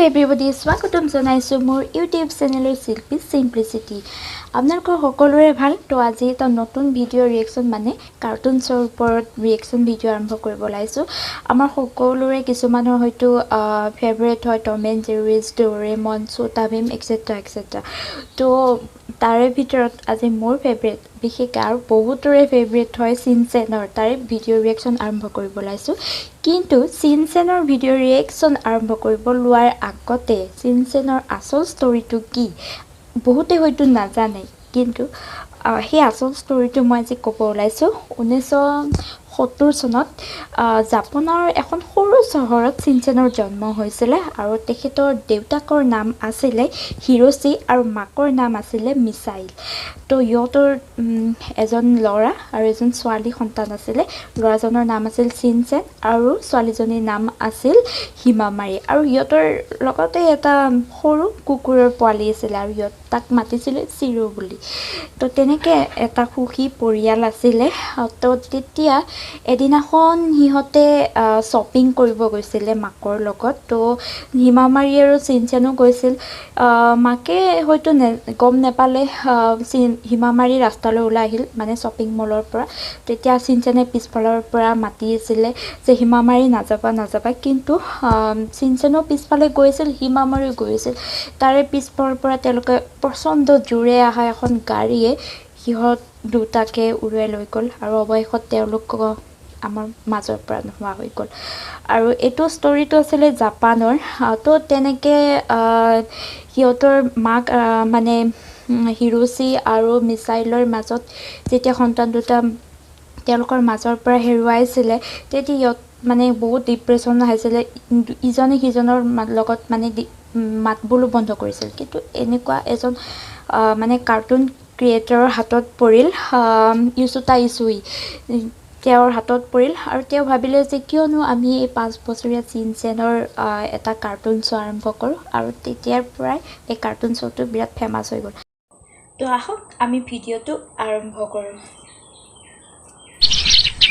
everybody, স্বাগতম জনাইছো মোৰ ইউটিউব চেনেলৰ শিল্পী সিম্পলিসিটি। আপোনালোকৰ সকলোৰে ভাল। তো আজি এটা নতুন ভিডিও ৰিয়েকচন মানে কাৰ্টুনছৰ ওপৰত ৰিয়েকচন ভিডিও আৰম্ভ কৰিব লাইছো। আমাৰ সকলোৰে কিছুমানৰ হয়তো ফেভাৰিট হয় Tom and Jerry, ডোৰেমন, Chhota Bheem et cetera et cetera. তো তাৰে ভিতৰত আজি মোৰ ফেভাৰিট বিশেষকৈ আৰু বহুতৰে ফেভাৰিট হয় চিনচেনৰ, তাৰে ভিডিও ৰিয়েকচন আৰম্ভ কৰিব লাইছোঁ। কিন্তু চিনচেনৰ ভিডিও ৰিয়েকচন আৰম্ভ কৰিব লোৱাৰ আগতে চিনচেনৰ আচল ষ্টৰিটো কি বহুতে হয়তো নাজানে, কিন্তু সেই আচল ষ্টৰিটো মই আজি ক'ব ওলাইছোঁ। 1970 চনত জাপানৰ এখন সৰু চহৰত চিনচেনৰ জন্ম হৈছিলে আৰু তেখেতৰ দেউতাকৰ নাম আছিলে হিৰোচি আৰু মাকৰ নাম আছিলে মিছাইল। তো ইহঁতৰ এজন ল'ৰা আৰু এজন ছোৱালী সন্তান আছিলে। ল'ৰাজনৰ নাম আছিল চিনচেন আৰু ছোৱালীজনীৰ নাম আছিল হিমামাৰী, আৰু সিহঁতৰ লগতে এটা সৰু কুকুৰৰ পোৱালি আছিলে আৰু তাক মাতিছিলে চিৰো বুলি। তো তেনেকৈ এটা সুখী পৰিয়াল আছিলে। তো তেতিয়া এদিনাখন সিহঁতে শ্বপিং কৰিব গৈছিলে মাকৰ লগত। তো হিমামাৰী আৰু চিনচেনো গৈছিল। মাকে হয়তো গম নাপালে হিমামাৰী ৰাস্তালৈ ওলাই আহিল মানে শ্বপিং মলৰ পৰা। তেতিয়া চিনচেনে পিছফালৰ পৰা মাতি আছিলে যে হিমামাৰী নাযাবা, কিন্তু চিনচেনো পিছফালে গৈছিল, হিমামাৰীও গৈছিল। তাৰে পিছফালৰ পৰা তেওঁলোকে প্ৰচণ্ড জোৰে অহা এখন গাড়ীয়ে সিহঁত দুটাকে উৰুৱাই লৈ গ'ল আৰু অৱশেষত তেওঁলোকক আমাৰ মাজৰ পৰা নোহোৱা হৈ গ'ল। আৰু এইটো ষ্টৰিটো আছিলে জাপানৰ। তো তেনেকৈ সিহঁতৰ মাক মানে হিৰোচি আৰু মিছাইলৰ মাজত যেতিয়া সন্তান দুটা তেওঁলোকৰ মাজৰ পৰা হেৰুৱাইছিলে, তেতিয়া সিহঁত মানে বহুত ডিপ্ৰেশ্যন আহিছিলে। ইজনে সিজনৰ লগত মানে মাত বোলো বন্ধ কৰিছিল। কিন্তু এনেকুৱা এজন মানে কাৰ্টুন ক্ৰিয়েটৰৰ হাতত পৰিল, ইউচুতা ইচুই, তেওঁৰ হাতত পৰিল আৰু তেওঁ ভাবিলে যে কিয়নো আমি এই 5 বছৰীয়া চিনচেনৰ এটা কাৰ্টুন শ্ব' আৰম্ভ কৰোঁ, আৰু তেতিয়াৰ পৰাই এই কাৰ্টুন শ্ব'টো বিৰাট ফেমাছ হৈ গ'ল। তো আহক আমি ভিডিঅ'টো আৰম্ভ কৰোঁ।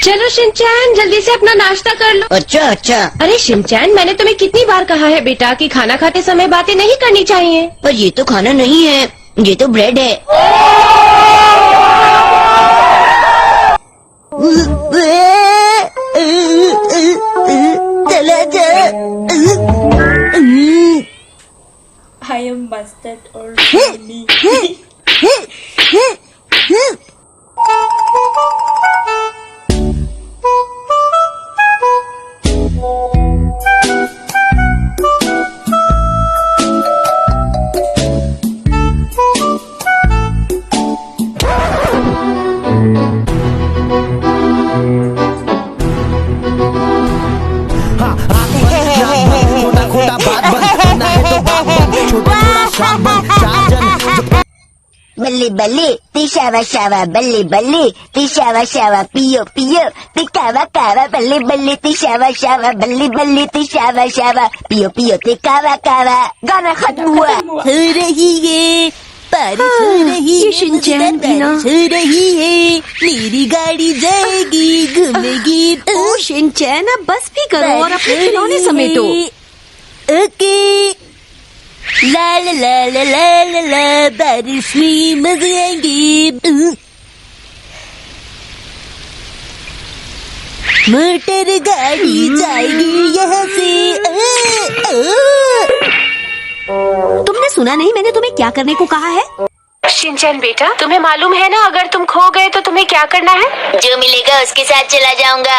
चलो शिनचैन जल्दी से अपना नाश्ता कर लो। अच्छा। अरे शिनचैन, मैंने तुम्हें कितनी बार कहा है बेटा कि खाना खाते समय बातें नहीं करनी चाहिए। पर ये तो खाना नहीं है, ये तो ब्रेड है। चला जा। I am mustard already. बल्ली बल्ली तिशावा शावा बल्ली बल्ली तिशावा शावा पियो पियो तिकावा कावा बल्ली बल्ली तिशावा शावा बल्ली बल्ली तिशावा शावा पियो पियो तिकावा कावा। गाना खत्म हुआ। हो रही है बारिश, हो रही ये शिनचैन भी ना। बारिश हो रही है, मेरी गाड़ी जाएगी घूमेगी। ओ शिनचैन, अब बस भी करो और अपने खिलौने समेटो। ओके। ला ला ला ला ला ला ला बारिश में मजे आएंगे। मोटर गाड़ी जाएगी यहाँ से। तुमने सुना नहीं मैंने तुम्हें क्या करने को कहा है? शिनचैन बेटा, तुम्हें मालूम है ना अगर तुम खो गए तो तुम्हें क्या करना है? जो मिलेगा उसके साथ चला जाऊंगा।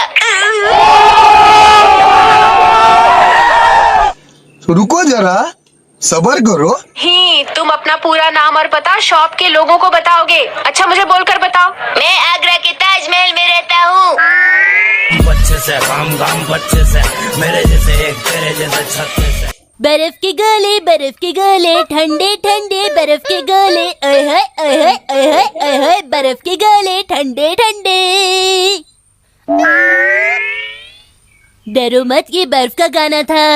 रुको जरा, सबर करो। ही तुम अपना पूरा नाम और पता शॉप के लोगों को बताओगे? अच्छा मुझे बोलकर बताओ। मैं आगरा के ताजमहल में रहता हूँ। बच्चे से काम बच्चे से मेरे जैसे एक तेरे जैसे छत्ते से। बर्फ के गोले ठंडे ठंडे बर्फ के गोले, ओए होए ओए होए ओए होए ओए होए बर्फ के गोले ठंडे ठंडे। डरो मत, ये बर्फ का गाना था।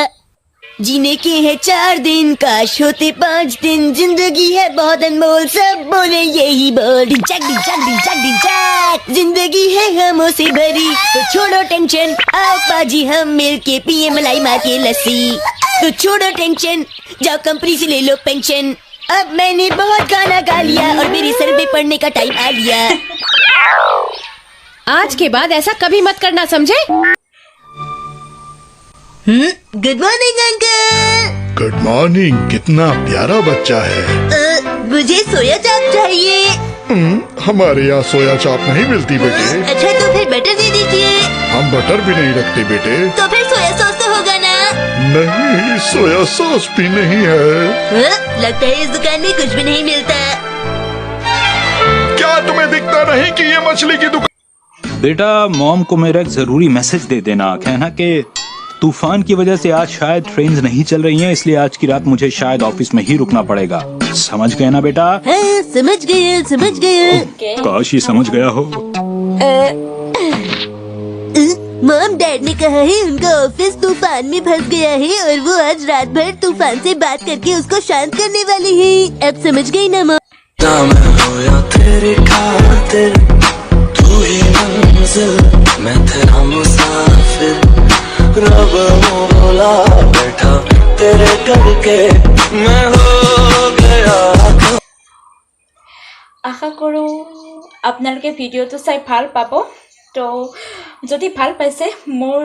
जीने के है 4 दिन, काश होते 5 दिन, जिंदगी है बहुत अनमोल, सब बोले यही बोल। डिंचक डिंचक डिंचक डिंचक, जिंदगी है गमों से भरी, तो छोड़ो टेंशन, आओ पाजी हम मिलके पिए मलाई माँ की लस्सी। तो छोड़ो टेंशन, जाओ कंपनी से ले लो पेंशन। अब मैंने बहुत गाना गा लिया और मेरी सर्वे पढ़ने का टाइम आ लिया। आज के बाद ऐसा कभी मत करना, समझे? Good morning uncle. Good morning. कितना प्यारा बच्चा है। मुझे सोया चाप चाहिए। हमारे यहाँ सोया चाप नहीं मिलती बेटे। अच्छा तो फिर बटर दे दीजिए। हम बटर भी नहीं रखते बेटे। तो फिर सोया सॉस तो होगा ना? नहीं, सोया सॉस भी नहीं है। लगता है इस दुकान में कुछ भी नहीं मिलता। क्या तुम्हें दिखता नहीं कि ये मछली की दुकान? बेटा मॉम को मेरा एक जरूरी मैसेज दे देना, कहना कि तूफान की वजह से आज शायद ट्रेन्स नहीं चल रही हैं, इसलिए आज की रात मुझे शायद ऑफिस में ही रुकना पड़ेगा। समझ गए ना बेटा? हाँ, समझ गए। काश ये समझ गया हो। मॉम डैड ने कहा है उनका ऑफिस तूफान में फंस गया है और वो आज रात भर तूफान से बात करके उसको शांत करने वाले हैं। अब समझ गई ना मॉम? तेरे खातिर तू ही मंजिल, मैं तेरा मुसाफिर, रब बोला बैठा तेरे करके मैं हो गया। আশা কৰোঁ আপোনালোকে ভিডিঅ'টো চাই ভাল পাব। তো যদি ভাল পাইছে মোৰ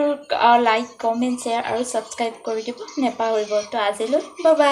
লাইক কমেণ্ট শ্বেয়াৰ আৰু ছাবস্ক্ৰাইব কৰি দিব নেপাহৰিব। তো আজিলৈ বাই বাই।